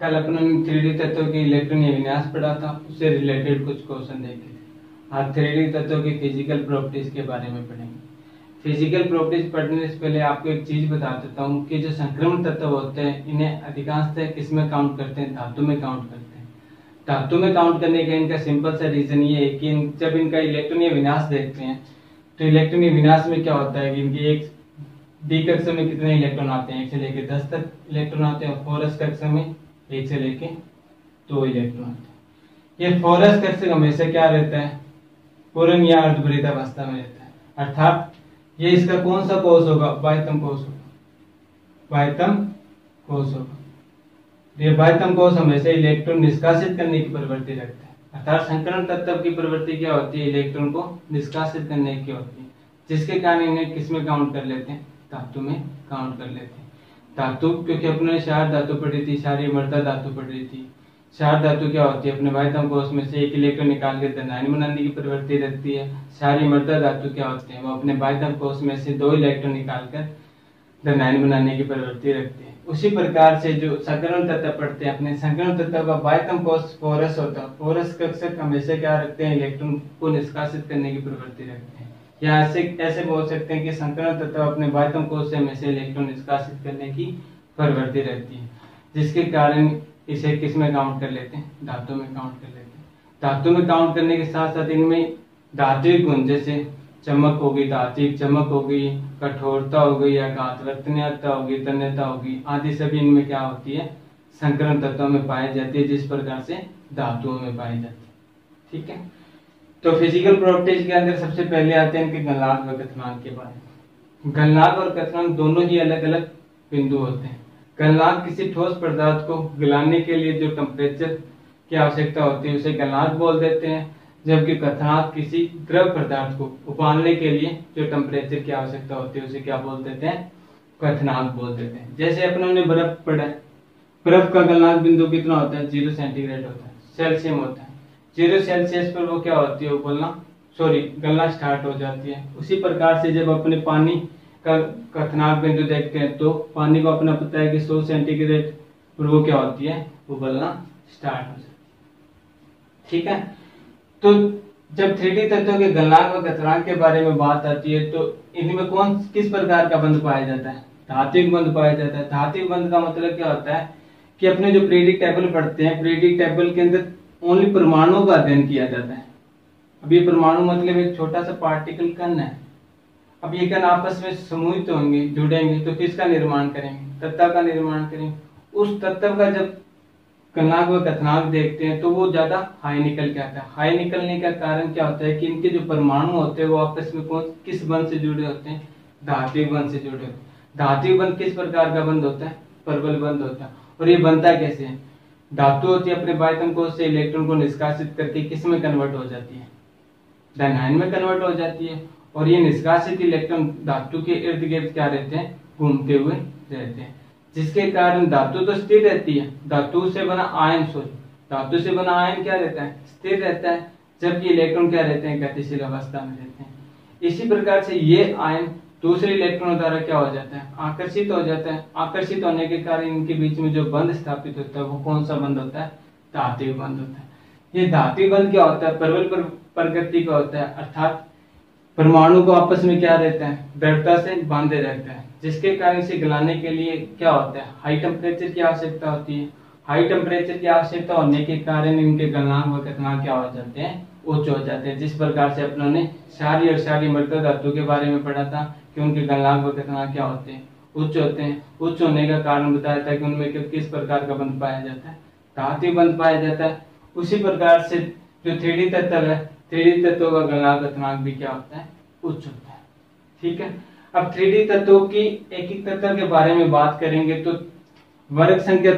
कल अपने 3D तत्वों के इलेक्ट्रॉनिक विन्यास पढ़ा था, उससे रिलेटेड कुछ क्वेश्चन देखे थे। आज 3D तत्वों की फिजिकल प्रॉपर्टीज के बारे में पढ़ेंगे। फिजिकल प्रॉपर्टीज पढ़ने से पहले आपको एक चीज बता देता हूँ कि जो संक्रमण तत्व होते हैं इन्हें अधिकांशतः किस में काउंट करते हैं, धातु में काउंट करते हैं। धातु में काउंट करने का इनका सिंपल सा रीजन ये है कि जब इनका इलेक्ट्रॉनीय विन्यास देखते हैं तो इलेक्ट्रॉनीय विन्यास में क्या होता है कि इनकी एक डी कक्षा में कितने इलेक्ट्रॉन आते हैं, 1 से लेकर 10 तक इलेक्ट्रॉन आते हैं। 4s कक्षा में 1 से लेकर 2 इलेक्ट्रॉन आते हैं। ये 4s कक्षा हमेशा क्या रहता है, पूर्ण या अर्धवृत्त अवस्था में रहता है, अर्थात ये इसका कौन सा कोष होगा, बाह्यतम कोष होगा, बाह्यतम कोष होगा। ये बाह्यतम कोष हमेशा इलेक्ट्रॉन निष्कासित करने की प्रवृत्ति रखता है, अर्थात संकरण तत्व की प्रवृत्ति क्या होती है, इलेक्ट्रॉन को निष्कासित करने की होती है, जिसके कारण इन्हें किस में काउंट कर लेते हैं, धातु में काउंट कर लेते हैं। धातु क्योंकि अपने क्षार धातु पढ़ी थी, क्षारीय मृदा धातु पढ़ी थी। क्षार धातु क्या होती है, अपने बाह्यतम कोष में से 1 इलेक्ट्रॉन निकाल के धनायन बनाने की प्रवृत्ति रखती है। क्षारीय मृदा धातु क्या होते हैं, वो अपने बाह्यतम कोष में से 2 इलेक्ट्रॉन निकालकर धनायन बनाने की प्रवृत्ति रखते हैं। उसी प्रकार से जो संकरण तत्व पढ़ते हैं, अपने संकरण तत्व का बाह्यतम कोष 4s होता है। 4s कक्षक हमेशा क्या रखते हैं, इलेक्ट्रॉन को निष्कासित करने की प्रवृत्ति रखते हैं। या ऐसे बोल सकते हैं कि संकरण तत्व अपने बाह्यतम कोष से हमेशा इलेक्ट्रॉन निष्कासित करने की प्रवृत्ति रहती है, जिसके कारण इसे किस में काउंट कर लेते हैं, धातु में काउंट कर लेते हैं। धातु में काउंट करने के साथ साथ इनमें धात्विक गुण जैसे चमक होगी, धात्विक चमक होगी, कठोरता हो गई, या घातवर्तनीयता होगी, तन्यता होगी, आदि सभी इनमें क्या होती है, संकरण तत्वों में पाई जाती है, जिस प्रकार से धातुओं में पाई जाती है। ठीक है, तो फिजिकल प्रॉपर्टीज के अंदर सबसे पहले आते हैं इनके गलनांक व गलनांक के बारे में। गलनांक और गलनांक दोनों ही अलग अलग बिंदु होते हैं। गलनांक किसी ठोस पदार्थ को गलाने के लिए जो टेम्परेचर की आवश्यकता होती है उसे गलनांक बोल देते हैं, जबकि गलनांक किसी द्रव पदार्थ को उबालने के लिए जो टेम्परेचर की आवश्यकता होती है उसे क्या बोल देते हैं, गलनांक बोल देते हैं। जैसे अपनों ने बर्फ पढ़ा है, बर्फ का गलनांक बिंदु कितना होता है, 0 सेंटीग्रेड होता है, सेल्सियस होता है। 0 सेल्सियस पर वो क्या होती है, गलना स्टार्ट हो जाती है। उसी प्रकार से जब अपने पानी का गलनांक बिंदु देखते हैं तो पानी को अपना पता है कि 100 सेंटीग्रेड पर वो क्या होती है, उबलना स्टार्ट हो जाती है। ठीक है, तो जब 3D तत्वों के गलनांक व गलनांक के बारे में बात आती है तो इनमें किस प्रकार का बंध पाया जाता है, धात्विक बंध पाया जाता है। धात्विक बंध का मतलब क्या होता है कि अपने जो पीरियडिक टेबल पढ़ते हैं, पीरियडिक टेबल के अंदर ओनली परमाणुओं का अध्ययन किया जाता है। अब ये परमाणु मतलब एक छोटा सा पार्टिकल कण है। अब ये कण आपस में समूहित होंगे, जुड़ेंगे तो किसका निर्माण करेंगे, तत्व का निर्माण करेंगे। उस तत्व का जब गलनांक व गलनांक देखते हैं तो वो ज्यादा हाई निकल के आता है। हाई निकलने का कारण क्या होता है कि इनके जो परमाणु होते हैं वो आपस में किस बंध से जुड़े होते हैं, धात्विक बंध से जुड़े होते हैं। धात्विक बंध किस प्रकार का बंध होता है, प्रबल बंध होता है। और ये बनता कैसे है, धातु होती है अपने बाह्यतम कोष से इलेक्ट्रॉन को निष्कासित करके किस में कन्वर्ट हो जाती है, धनायन में कन्वर्ट हो जाती है। और ये निष्कासित इलेक्ट्रॉन धातु के इर्द गिर्द क्या रहते हैं, घूमते हुए रहते हैं, जिसके कारण धातु तो स्थिर रहती है। धातु से बना आयन क्या रहता है, स्थिर रहता है, जबकि इलेक्ट्रॉन क्या रहते हैं, गतिशील अवस्था में रहते हैं। इसी प्रकार से ये आयन दूसरे इलेक्ट्रॉन द्वारा क्या हो जाता है, आकर्षित हो जाता है। आकर्षित होने के कारण इनके बीच में जो बंध स्थापित होता है वो कौन सा बंध होता है, धात्विक बंध होता है। ये धात्विक बंध क्या होता है, प्रबल प्रकृति का होता है, अर्थात परमाणु को आपस में क्या रहता है, दृढ़ता से बांधे रहता है, जिसके कारण इसे गलाने के लिए क्या होता है, हाई टेम्परेचर की आवश्यकता होती है। हाई टेम्परेचर की आवश्यकता होने के कारण इनके गलनांक व गलनांक क्या हो जाते हैं, उच्च हो जाते हैं। जिस प्रकार से अपनों ने क्षारीय और क्षारीय मृदा धातु के बारे में पढ़ा था कि उनके गलनांक व गलनांक क्या होते हैं, उच्च होते हैं। उच्च होने का कारण बताया था कि उनमें किस प्रकार का बंध पाया जाता है, धात्विक बंध पाया जाता है। उसी प्रकार से जो 3D तत्व है, 3D तत्वों का गलनांक गलनांक भी क्या होता है, उच्च होता है। ठीक है, अब 3D तत्वों की एक एक तत्व के बारे में बात करेंगे तो वर्ग संख्या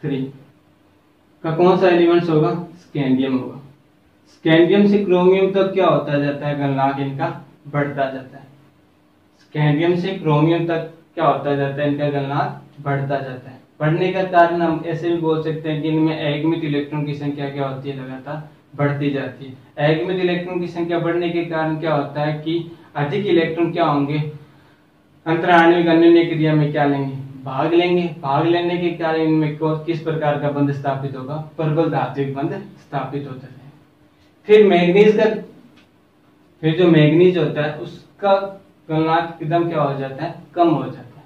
3 का कौन सा एलिमेंट्स होगा, स्कैंडियम होगा। स्कैंडियम से क्रोमियम तक क्या होता जाता है, गलनांक इनका बढ़ता जाता है। स्कैंडियम से क्रोमियम तक क्या होता जाता है, इनका गलनांक बढ़ता जाता है। बढ़ने का कारण हम ऐसे भी बोल सकते हैं कि इनमें एगमित इलेक्ट्रॉन की संख्या क्या होती है, लगातार बढ़ती जाती है। एगमित इलेक्ट्रॉन की संख्या बढ़ने के कारण क्या होता है कि अधिक इलेक्ट्रॉन क्या होंगे, अंतराण्विक अन्योन्य क्रिया में क्या लेंगे, भाग लेंगे, भाग लेने के कारण इनमें किस प्रकार का बंध स्थापित होगा, प्रबल धात्विक बंध स्थापित होता है। फिर जो मैग्नीज होता है उसका गलनांक एकदम क्या हो जाता है, कम हो जाता है।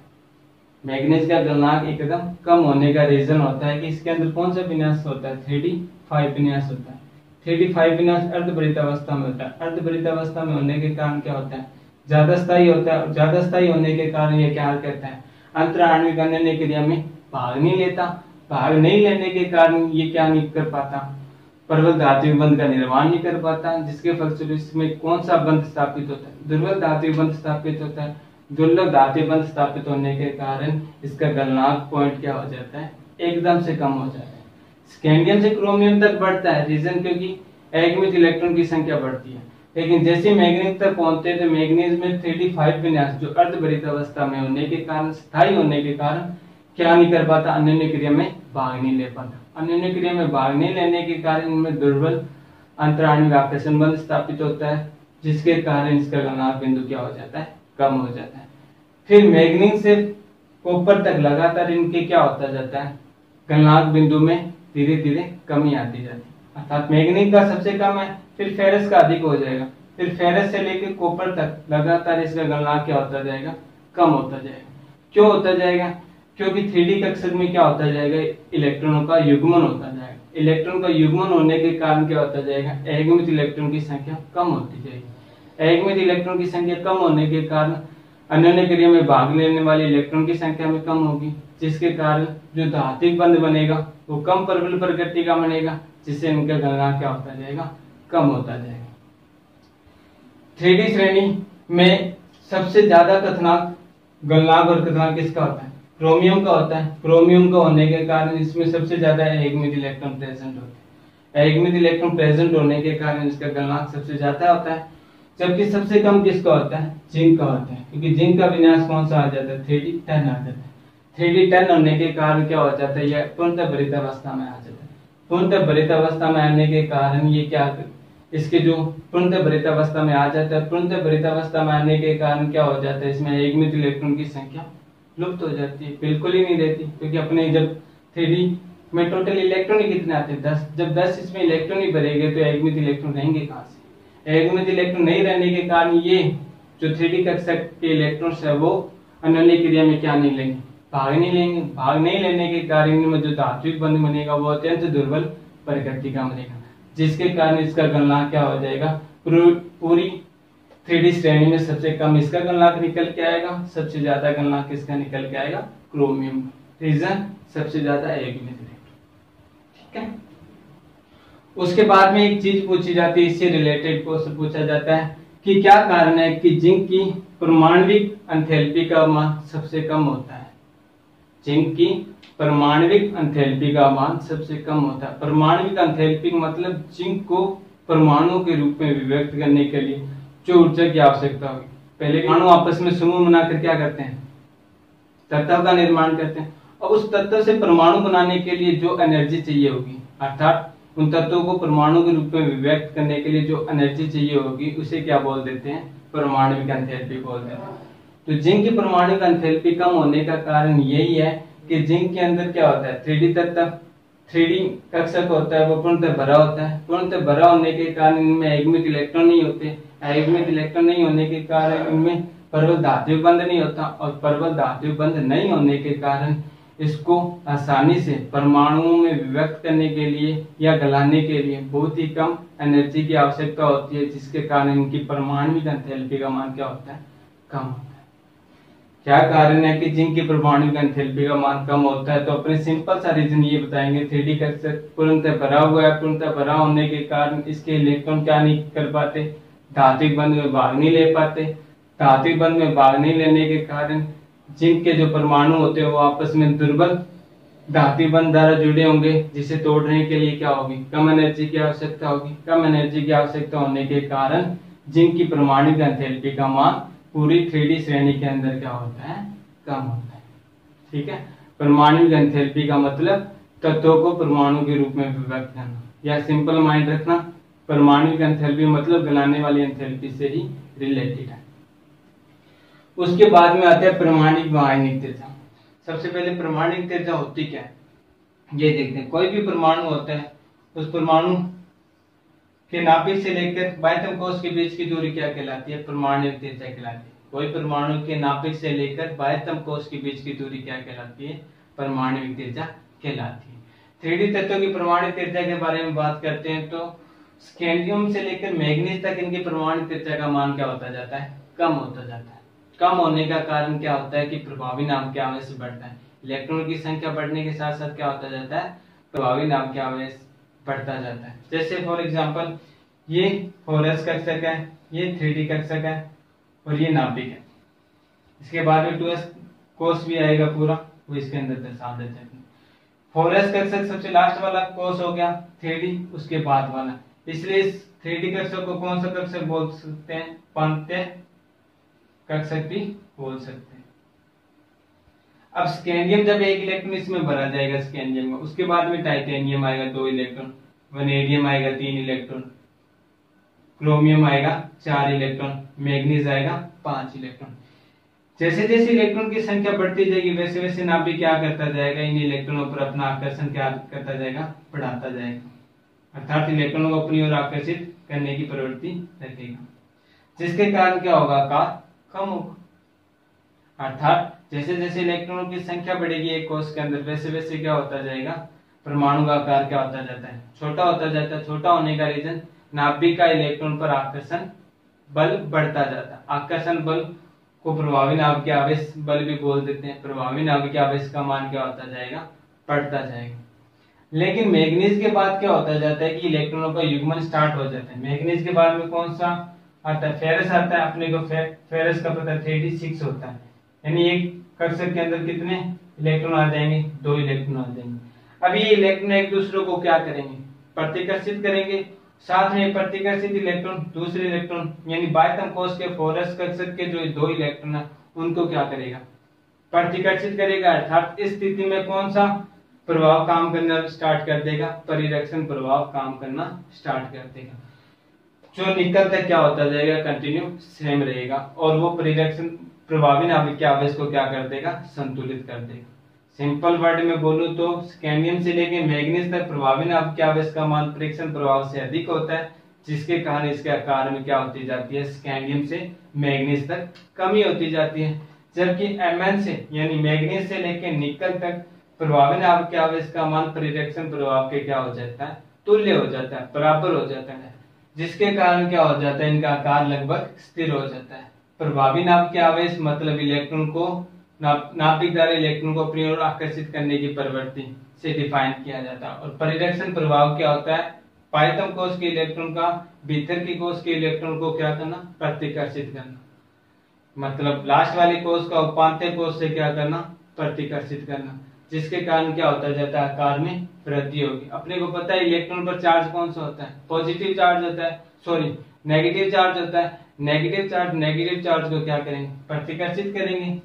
मैग्नीज का गलनांक एकदम कम होने का रीजन होता है कि इसके अंदर कौन सा विन्यास होता है, 3d5 विन्यास होता है। 3d5 विन्यास अर्धभरित अवस्था में होता है। अर्धभरित अवस्था में होने के कारण क्या होता है, ज्यादा स्थायी होता है, और ज्यादा स्थायी होने के कारण ये क्या करता है, अंतराण्विक अन्योन्य क्रिया में भाग नहीं लेता। भाग नहीं लेने के कारण ये क्या नहीं कर पाता, प्रबल धात्विक बंध का निर्माण नहीं कर पाता, जिसके फलस्वरूप इसमें कौन सा बंध स्थापित होता है, दुर्बल धात्विक बंध स्थापित होता है। दुर्लभ धात्विक बंध स्थापित होने के कारण इसका गलनांक पॉइंट क्या हो जाता है, एकदम से कम हो जाता है। स्कैंडियम से क्रोमियम तक बढ़ता है, रीजन क्योंकि एकमित इलेक्ट्रॉन की संख्या बढ़ती है। लेकिन जैसे मैग्नीज तक पहुंचते हैं तो मैग्नीज में 3d5 विन्यास जो अर्धभरित अवस्था में होने के कारण, स्थायी होने के कारण क्या नहीं कर पाता, अन्योन्य क्रिया में भाग नहीं ले पाता। अन्योन्य क्रिया में भाग नहीं लेने के कारण इनमें दुर्बल अंतराण्विक आकर्षण बंध स्थापित होता है, जिसके कारण इसका गलनांक बिंदु क्या हो जाता है, कम हो जाता है। फिर मैग्नीज से कॉपर तक लगातार इनके क्या होता जाता है, गलनांक बिंदु में धीरे धीरे कमी आती जाती है। अर्थात मैग्नीज का सबसे कम है, फिर फेरस का अधिक हो जाएगा, फिर फेरस से लेकर कॉपर तक लगातार इसका गलनांक क्या होता जाएगा, कम होता जाएगा। क्यों होता जाएगा, क्योंकि 3D कक्षक में क्या होता जाएगा, इलेक्ट्रॉनों का युग्मन होता जाएगा। इलेक्ट्रॉन का युग्मन होने के कारण क्या होता जाएगा, एकमित इलेक्ट्रॉन की संख्या कम होती जाएगी। एकमित इलेक्ट्रॉन की संख्या कम होने के कारण अन्योन्य क्रिया में भाग लेने वाले इलेक्ट्रॉन की संख्या में कम होगी, जिसके कारण जो धात्विक बंध बनेगा वो कम प्रबल प्रकृति का बनेगा, जिससे इनका गलनांक क्या होता जाएगा, कम होता जाएगा। 3D श्रेणी में सबसे ज्यादा कथनांक गलनांक और कथनांक किसका होता है, क्रोमियम का होता है। क्रोमियम का होने के कारण इसमें सबसे ज्यादा एकमित इलेक्ट्रॉन प्रेजेंट होते हैं। एकमित इलेक्ट्रॉन प्रेजेंट होने के कारण इसका गलनांक सबसे ज्यादा होता है। जबकि सबसे कम किसका होता है, जिंक का होता है, क्योंकि जिंक का विन्यास कौन सा आ जाता है, 3d10 आ जाता है। 3d10 होने के कारण क्या हो जाता है, यह पूर्णतः भरित अवस्था में आ जाता है। पूर्णतः भरित अवस्था में आने के कारण ये क्या, इसके जो पूर्णतः भरित अवस्था में आ जाता है, पूर्णतः भरित अवस्था में आने के कारण क्या हो जाता है, इसमें एकमित इलेक्ट्रॉन की संख्या लुप्त हो जाती है, बिल्कुल ही नहीं रहती। क्योंकि अपने जब 3D में टोटल इलेक्ट्रॉन ही कितने आते हैं, 10। जब 10 इसमें इलेक्ट्रॉन ही भरेंगे तो एकमित इलेक्ट्रॉन रहेंगे कहाँ से। एकमित इलेक्ट्रॉन नहीं रहने के कारण ये जो 3D कक्षक के इलेक्ट्रॉन्स है वो अन्योन्य क्रिया में क्या नहीं लेंगे, भाग नहीं लेंगे। भाग नहीं लेने के कारण इनमें जो धात्विक बंध बनेगा वो अत्यंत दुर्बल प्रकृति का बनेगा, जिसके कारण इसका गलनांक क्या हो जाएगा, पूरी 3D श्रेणी में सबसे कम इसका गलनांक निकल के आएगा, सबसे ज्यादा गलनांक किसका निकल के आएगा, क्रोमियम। रीजन सबसे ज्यादा एकमित इलेक्ट्रॉन। ठीक है। उसके बाद में एक चीज पूछी जाती है, इससे रिलेटेड क्वेश्चन पूछा जाता है कि क्या कारण है कि जिंक की परमाणविक एंथैल्पी का मान सबसे कम होता है। जिंक की परमाणविक एंथैल्पी का मान सबसे कम होता है। परमाणविक एंथैल्पी मतलब जिंक को परमाणुओं के रूप में विभक्त करने के लिए जो ऊर्जा की आवश्यकता होगी। पहले परमाणु आपस में समूह बनाकर क्या करते हैं, तत्व का निर्माण करते हैं, और उस तत्व से परमाणु बनाने के लिए जो एनर्जी चाहिए होगी, अर्थात उन तत्वों को परमाणु के रूप में विभक्त करने के लिए जो एनर्जी चाहिए होगी उसे क्या बोल देते हैं, परमाणविक एंथैल्पी बोल देते हैं। तो जिंक की परमाणविक एंथैल्पी कम होने का कारण यही है कि जिंक के अंदर क्या होता है, 3D तत्व, 3D कक्षक होता है वो पूर्णतः भरा होता है। पूर्णतः भरा होने के कारण इनमें एकमित इलेक्ट्रॉन नहीं होते। एकमित इलेक्ट्रॉन नहीं होने के कारण इनमें प्रबल धात्विक बंध नहीं होता, और प्रबल धात्विक बंध नहीं होने के कारण इसको आसानी से परमाणुओं में विभक्त करने के लिए या गलाने के लिए बहुत ही कम एनर्जी की आवश्यकता होती है, जिसके कारण इनकी परमाणविक एंथैल्पी का मान क्या होता है, कम होता है। क्या कारण है कि जिंक की परमाणविक एंथैल्पी का मान कम होता है, तो अपने सिंपल सा रीजन ये बताएंगे। 3D कक्षक पूर्णतः भरा हुआ है, पूर्णतः भरा होने के कारण इसके इलेक्ट्रॉन क्या नहीं कर पाते, धात्विक बंध में भाग नहीं ले पाते। धात्विक बंध में भाग नहीं लेने के कारण जिंक के जो परमाणु होते हैं वो आपस में दुर्बल धात्विक बंध द्वारा जुड़े होंगे, जिसे तोड़ने के लिए क्या होगी, कम एनर्जी की आवश्यकता होगी। कम एनर्जी की आवश्यकता होने के कारण जिंक की परमाणविक एंथैल्पी का मान पूरी 3D श्रेणी के अंदर क्या होता है, कम होता है। ठीक है। परमाणविक एंथैल्पी का मतलब तत्वों को परमाणु के रूप में विभक्त करना, या सिंपल माइंड रखना, परमाणविक एंथैल्पी मतलब गलाने वाली एंथैल्पी से ही रिलेटेड है। उसके बाद में आता है परमाणविक आयनिक ऊर्जा। सबसे पहले परमाणु त्रिज्या होती क्या है ये देखते हैं। कोई भी परमाणु होता है उस परमाणु के नाभिक से लेकर बाह्यतम कोश के बीच की दूरी क्या कहलाती है? परमाणु त्रिज्या कहलाती है। कोई परमाणु के नाभिक से लेकर बाह्यतम कोश के बीच की दूरी क्या कहलाती है? परमाणु त्रिज्या कहलाती है। 3D तत्वों की परमाणु त्रिज्या के बारे में बात करते हैं तो स्कैंडियम से लेकर मैग्नीज तक इनकी परमाणु त्रिज्या का मान क्या होता जाता है? कम होता जाता है। कम होने का कारण क्या होता है कि प्रभावी नाभिक आवेश बढ़ता है। इलेक्ट्रॉन की संख्या बढ़ने के साथ साथ क्या होता जाता है? प्रभावी नाभिक आवेश बढ़ता जाता है। जैसे फॉर एग्जांपल ये 4s कक्षक है, ये 3D कक्षक है और ये नाभिक है। इसके बाद में 2s कोश भी आएगा पूरा, वो इसके अंदर दर्शा देते हैं। 4s कक्षक सबसे लास्ट वाला कोश हो गया, 3D उसके बाद वाला, इसलिए इस 3D कक्षक को कौन सा कक्षक बोल सकते हैं? पांत्य कक्षक भी बोल सकते हैं। अब स्कैंडियम जब एक इलेक्ट्रॉन इसमें भरा जाएगा स्कैंडियम में, उसके बाद में टाइटेनियम आएगा 2 इलेक्ट्रॉन, वनेडियम आएगा 3 इलेक्ट्रॉन, क्रोमियम आएगा 4 इलेक्ट्रॉन, मैग्नीज आएगा 5 इलेक्ट्रॉन। जैसे जैसे इलेक्ट्रॉन की संख्या बढ़ती जाएगी वैसे वैसे नाभिक क्या करता जाएगा? इन इलेक्ट्रॉनों पर अपना आकर्षण क्या करता जाएगा? बढ़ाता जाएगा, अर्थात इलेक्ट्रॉनों को अपनी ओर आकर्षित करने की प्रवृत्ति रखेगा, जिसके कारण क्या होगा? आकार कम होगा। अर्थात जैसे जैसे इलेक्ट्रॉनों की संख्या बढ़ेगी एक कोश के अंदर वैसे वैसे क्या होता जाएगा? परमाणु का आकार क्या होता जाता है? छोटा होता जाता है। छोटा होने का रीजन नाभिक का इलेक्ट्रॉन पर आकर्षण बल बढ़ता जाता है। आकर्षण बल को प्रभावी नाभिक आवेश बल भी बोल देते हैं। प्रभावी नाभिक आवेश का मान क्या होता जाएगा? बढ़ता जाएगा। लेकिन मैग्नीज के बाद क्या होता जाता है कि इलेक्ट्रॉनों का युग्मन स्टार्ट हो जाता है। मैग्नीज के बाद में कौन सा आता है? फेरस आता है। अपने को फेरस का पता 3d6 होता है, यानी एक कक्षक के अंदर कितने इलेक्ट्रॉन आ जाएंगे? 2 इलेक्ट्रॉन आ जाएंगे। अब ये इलेक्ट्रॉन एक दूसरे को क्या करेंगे? प्रतिकर्षित करेंगे। साथ में प्रतिकर्षित इलेक्ट्रॉन दूसरे इलेक्ट्रॉन यानी बाह्यतम कोश के 4s कक्षक के जो 2 इलेक्ट्रॉन है उनको क्या करेगा? प्रतिकर्षित करेगा। अर्थात इस स्थिति में कौन सा प्रभाव काम करना स्टार्ट कर देगा? परिरक्षण प्रभाव काम करना स्टार्ट कर देगा। जो निकल तक क्या होता जाएगा? कंटिन्यू सेम रहेगा और वो परिरक्षण प्रभावी नाभिक के आवेश को क्या कर देगा? संतुलित कर देगा। सिंपल वर्ड में बोलूं तो स्कैंडियम से लेकर मैग्नीज तक प्रभावी नाभिक के आवेश का मान परीक्षण प्रभाव से अधिक होता है, जिसके कारण इसके आकार में क्या होती जाती है? स्कैंडियम से मैग्नीज तक कमी होती जाती है। जबकि Mn से यानी मैग्नीज से लेकर निकल तक प्रभावी नाभिक के आवेश का मान परिरक्षण प्रभाव के क्या हो जाता है? तुल्य हो जाता है, बराबर हो जाता है, जिसके कारण क्या हो जाता है? इनका आकार लगभग स्थिर हो जाता है। प्रभावी नाभिक के आवेश मतलब इलेक्ट्रॉन को नाभिक द्वारा इलेक्ट्रॉन को अपनी ओर आकर्षित करने की प्रवृत्ति से डिफाइन किया जाता है। और परिरक्षण प्रभाव क्या होता है? बाह्यतम कोश के इलेक्ट्रॉन का भीतर की कोश के इलेक्ट्रॉन को क्या करना? प्रतिकर्षित करना। मतलब लास्ट वाली कोश का उपांत्य कोश से क्या करना? प्रतिकर्षित करना, जिसके कारण क्या होता जाता है? आकार में वृद्धि होगी। अपने को पता है इलेक्ट्रॉन पर चार्ज कौन सा होता है? पॉजिटिव चार्ज होता है, सॉरी नेगेटिव चार्ज होता है। नेगेटिव चार्ज को क्या करेंगे? प्रतिकर्षित करेंगे।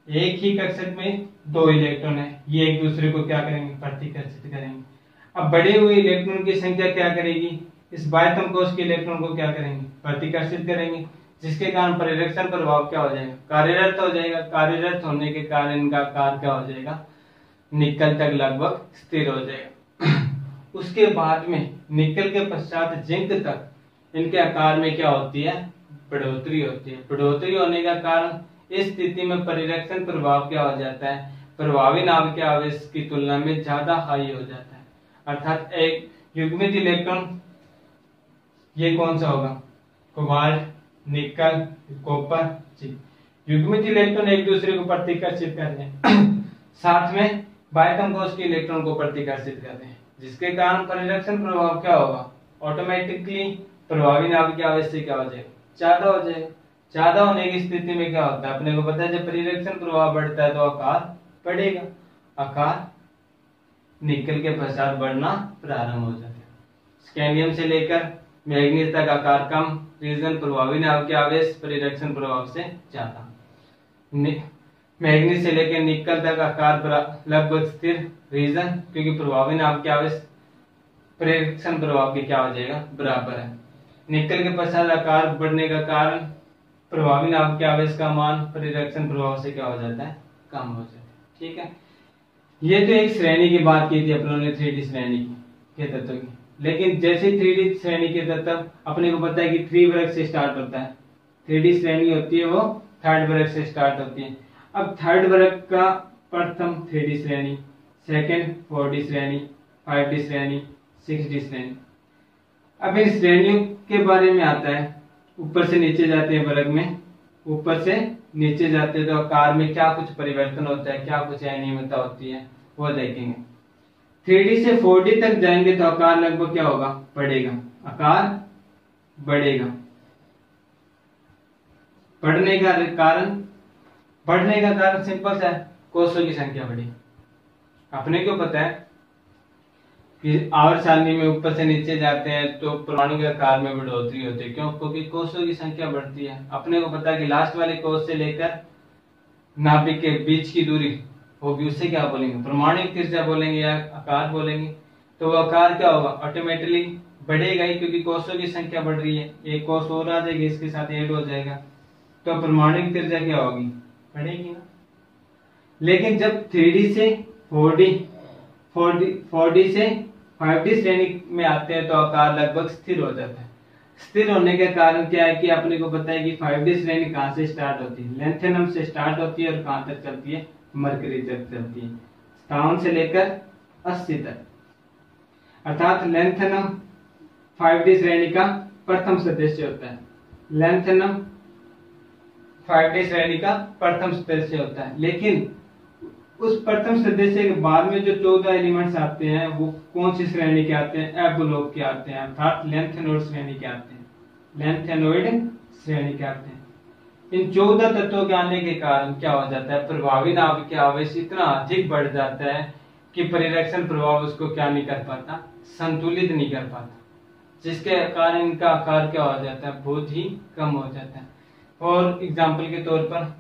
एक ही कक्षक में 2 इलेक्ट्रॉन है, ये एक दूसरे को क्या करेंगे? प्रतिकर्षित करेंगे। अब बढ़े हुए इलेक्ट्रॉन की संख्या क्या करेगी? इस बाह्यतम कोश के इलेक्ट्रॉन को क्या करेंगे? प्रतिकर्षित करेंगे, जिसके कारण परिरक्षण प्रभाव क्या हो जाएगा? कार्यरत हो जाएगा। कार्यरत होने के कारण इनका आकार क्या हो जाएगा? निकल तक लगभग स्थिर हो जाएगा। उसके बाद में निकल के पश्चात जिंक तक इनके आकार में क्या होती है? बढ़ोतरी होती है। बढ़ोतरी होने का कारण इस स्थिति में परिरक्षण प्रभाव क्या हो जाता है? प्रभावी नाभिक के आवेश की तुलना में ज्यादा हाई हो जाता है। अर्थात एक युग्मित इलेक्ट्रॉन, ये कौन सा होगा? कोबाल्ट, निकल, कॉपर, जिंक। युग्मित इलेक्ट्रॉन एक दूसरे को प्रतिकर्षित कर रहे हैं, साथ में बाह्यतम कोश के इलेक्ट्रॉन को प्रतिकर्षित कर रहे हैं, जिसके कारण परिरक्षण प्रभाव क्या होगा? ऑटोमेटिकली प्रभावी नाभिक के आवेश से क्या हो जाएगा? ज्यादा हो जाएगा। ज्यादा होने की स्थिति में क्या होता है? अपने को पता है जब परिरक्षण प्रभाव बढ़ता है तो आकार बढ़ेगा। आकार निकल के पश्चात बढ़ना प्रारंभ हो जाता है। स्कैंडियम से लेकर मैग्नीज तक आकार कम, रीजन प्रभावी नाभिक के आवेश परिरक्षण प्रभाव से ज्यादा। मैग्नीज से लेकर निकल तक आकार लगभग स्थिर, रीजन क्योंकि प्रभावी नाभिक के आवेश परिरक्षण प्रभाव के क्या हो जाएगा? बराबर है। निकल के पश्चात आकार बढ़ने का कारण प्रभावी नाभिक के आवेश का मान परिरक्षण प्रभाव से क्या हो जाता है? कम हो जाता है। ठीक है, ये तो एक श्रेणी की बात की थी अपनों ने 3D श्रेणी के तत्वों की। लेकिन जैसे 3D श्रेणी के तत्व अपने को पता है कि 3 वर्ग से स्टार्ट होता है, 3D श्रेणी होती है वो 3rd वर्ग से स्टार्ट होती है। अब 3rd वर्ग का प्रथम 3D श्रेणी, सेकंड 4D श्रेणी, 5D श्रेणी, 6D श्रेणी। अब इन श्रेणियों के बारे में आता है, ऊपर से नीचे जाते हैं वर्ग में, ऊपर से नीचे जाते हैं तो आकार में क्या कुछ परिवर्तन होता है, क्या कुछ अनियमितता होती है वो देखेंगे। 3D से 4D तक जाएंगे तो आकार लगभग क्या होगा, बढ़ेगा, आकार बढ़ेगा। बढ़ने का कारण सिंपल सा है, कोषों की संख्या बढ़ी। अपने को पता है कि आवर्त सारणी में ऊपर से नीचे जाते हैं तो परमाणु के आकार में बढ़ोतरी होती है। क्यों? क्योंकि कोषों की संख्या बढ़ती है। अपने को पता है कि लास्ट वाले कोष से लेकर नाभिक के बीच की दूरी होगी, उससे क्या बोलेंगे, परमाणु त्रिज्या बोलेंगे या आकार बोलेंगे। तो वो आकार क्या होगा, ऑटोमेटिकली बढ़ेगा ही, क्योंकि कोषों की संख्या बढ़ रही है। एक कोष और आ जाएगी, इसके साथ ऐड हो जाएगा, तो परमाणु त्रिज्या क्या होगी, बढ़ेगी ना। लेकिन जब 3D से 4D से 5D श्रेणी में आते हैं तो आकार लगभग स्थिर हो जाता है। स्थिर होने के कारण क्या है कि अपने को पता है कि 5D श्रेणी कहां से स्टार्ट होती है, लेंथेनम से स्टार्ट होती है और कहां तक चलती है, मरकरी तक चलती है, 57 से लेकर 80 तक। अर्थात लेंथेनम 5D श्रेणी का प्रथम सदस्य होता है। लेंथेनम 5D श्रेणी का प्रथम सदस्य होता है। लेकिन उस प्रथम सदस्य के बाद में जो 14 एलिमेंट्स आते हैं वो कौन सी श्रेणी के आते हैं, एब्लोक के आते हैं, अर्थात लेंथेनोइड श्रेणी के आते हैं, लेंथेनोइड श्रेणी के आते हैं। इन 14 तत्वों के आने के कारण क्या हो जाता है, प्रभावी नाभिक का आवेश इतना अधिक बढ़ जाता है कि परिरक्षण प्रभाव उसको क्या नहीं कर पाता, संतुलित नहीं कर पाता, जिसके कारण इनका आकार क्या हो जाता है, बहुत ही कम हो जाता है। और एग्जाम्पल के तौर पर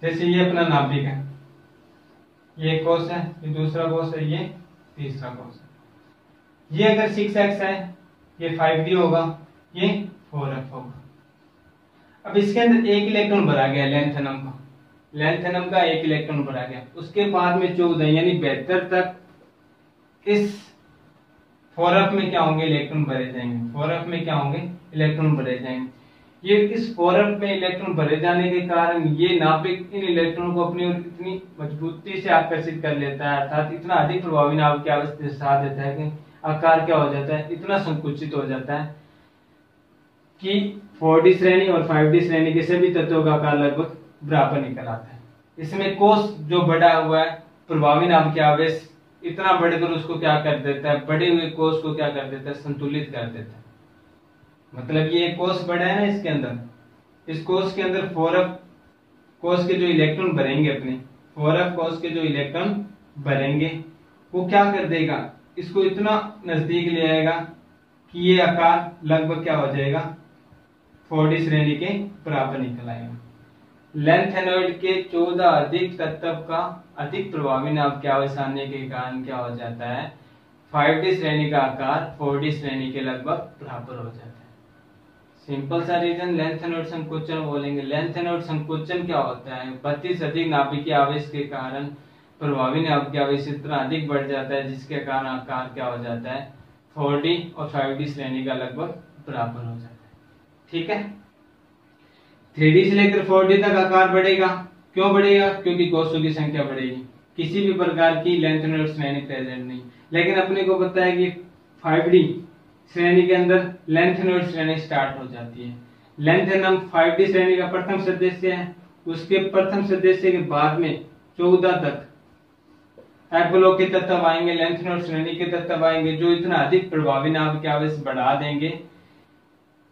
जैसे ये अपना नाभिक है, ये कोष है, ये दूसरा कोष है, ये तीसरा कोष है। ये अगर 6x है, ये 5D होगा, ये 4f होगा। अब इसके अंदर एक इलेक्ट्रॉन भरा गया लेंथेनम का 1 इलेक्ट्रॉन भरा गया। उसके बाद में 14 यानी 72 तक इस 4f में क्या होंगे, इलेक्ट्रॉन भरे जाएंगे। 4f में क्या होंगे, इलेक्ट्रॉन भरे जाएंगे। ये इस 4f में इलेक्ट्रॉन भरे जाने के कारण ये नाभिक इन इलेक्ट्रॉनों को अपनी ओर इतनी मजबूती से आकर्षित कर लेता है, अर्थात इतना अधिक प्रभावी नाभिक की अवस्था दर्शा देता है कि आकार क्या हो जाता है, इतना संकुचित हो जाता है कि 4D श्रेणी और 5D श्रेणी के सभी तत्वों का आकार लगभग बराबर निकल आता है। इसमें कोष जो बढ़ा हुआ है, प्रभावी नाभिक का आवेश इतना बढ़कर उसको क्या कर देता है, बढ़े हुए कोष को क्या कर देता है, संतुलित कर देता है। मतलब ये कोष बड़ा है ना, इसके अंदर, इस कोष के अंदर 4f कोष के जो इलेक्ट्रॉन भरेंगे, अपने 4f कोष के जो इलेक्ट्रॉन भरेंगे वो क्या कर देगा, इसको इतना नजदीक ले आएगा कि ये आकार लगभग क्या हो जाएगा, 4D श्रेणी के बराबर निकल आएगा। लेंथेनोइड के 14 अधिक तत्व का अधिक प्रभावी नाभिक के आवेश आने के कारण क्या हो जाता है, 5D श्रेणी का आकार 4D श्रेणी के लगभग बराबर हो जाता है। सिंपल सा रीजन, लेंथेनोइड संकोचन बोलेंगे। लेंथेनोइड संकोचन क्या होता है, 32 अधिक नाभिकीय आवेश के कारण प्रभावी नाभिकीय आवेश इतना अधिक बढ़ जाता है जिसके कारण आकार क्या हो जाता है, 4D और 5D श्रेणी का लगभग बराबर हो जाता है। ठीक है, 3D से लेकर 4D तक आकार बढ़ेगा। क्यों बढ़ेगा, क्योंकि कोषों की संख्या बढ़ेगी, किसी भी प्रकार की लेंथेनोइड श्रेणी प्रेजेंट नहीं। लेकिन अपने को पता है कि 5D श्रेणी के अंदर लेंथेनोइड श्रेणी स्टार्ट हो जाती है। लेंथेनम 5D श्रेणी का प्रथम सदस्य है। उसके प्रथम सदस्य के बाद में 14 तक एपोलो के तत्व आएंगे, लेंथेनोइड श्रेणी के तत्व आएंगे, जो इतना अधिक प्रभावी नाभिक के आवेश बढ़ा देंगे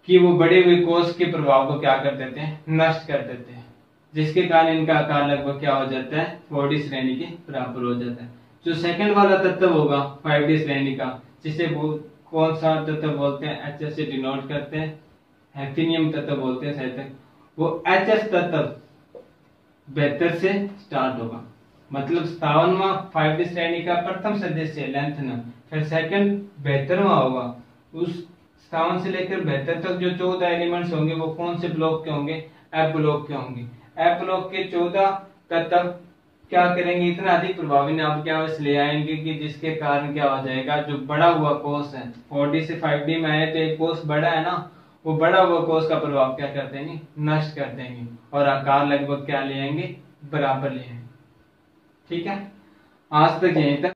कि वो बड़े हुए कोष के प्रभाव को क्या कर देते हैं, नष्ट कर देते हैं, जिसके कारण इनका आकार लगभग क्या हो जाता है, 4D श्रेणी के बराबर हो जाता है। जो सेकंड वाला तत्व होगा 5D श्रेणी का, जिसे वो कौन सा तत्व बोलते हैं, HS से डिनोट करते हैं, हैफिनियम तत्व बोलते हैं शायद तक, वो HS तत्व 72 से स्टार्ट होगा। मतलब 57वां 5D श्रेणी का प्रथम सदस्य लेंथेनम, फिर सेकंड 72वां होगा। उस 57 से लेकर 72 तक जो 14 एलिमेंट्स होंगे वो कौन से ब्लॉक के होंगे, एफ ब्लॉक के होंगे। एफ लॉग के 14 तत्व क्या करेंगे, इतना अधिक प्रभावी नाभिक क्या ले आएंगे कि जिसके कारण क्या हो जाएगा, जो बड़ा हुआ कोष है 4D से 5D में आए तो एक कोष बड़ा है ना, वो बड़ा हुआ कोष का प्रभाव क्या कर देंगे, नष्ट कर देंगे और आकार लगभग क्या ले आएंगे, बराबर ले आएंगे। ठीक है, आज तक यहीं तक।